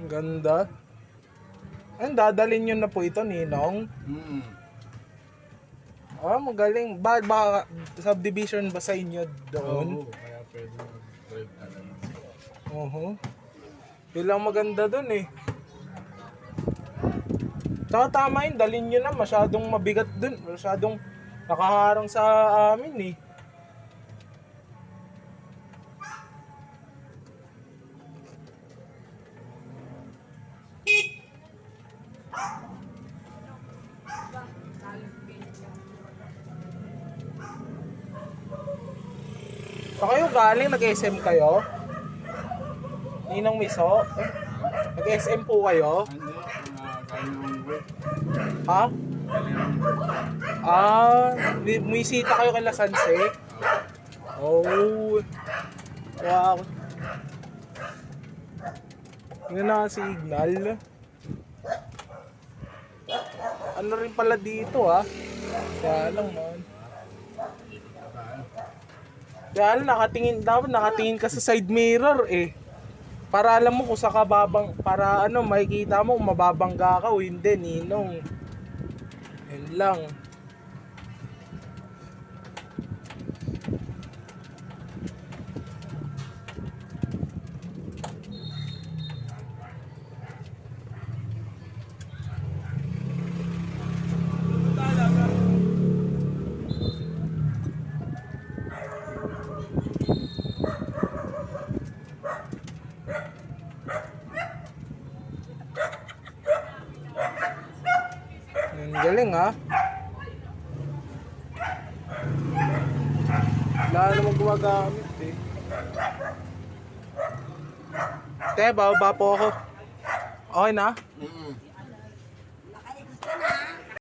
Ganda. Ayun, dadalhin nyo na po ito, Ninong. Ah, magaling. Ba subdivision ba sa inyo doon? Oo, kaya pwede mag-drive talaga. Yun lang maganda doon eh. Tsaka tama yun, dalhin nyo na. Masyadong mabigat doon. Masyadong nakaharang sa amin eh. So kayo galing, nag-SM kayo? Ninong Miso? Nag-SM po kayo? Hindi, galing ng work. Ha? Galing ng work. Ah, bumisita kayo kay Sanse? Oh. Wow. Yun na ang signal. Ano rin pala dito Kaya lang man. Ikot na tayo. Kaya lang dapat nakatingin ka sa side mirror eh. Para alam mo kung saan ka para makikita mo kung mababangga ka o hindi, Ninong. Yun lang. Ang galing Wala namang gumagamit eh. Te, bababa po ako. Okay na?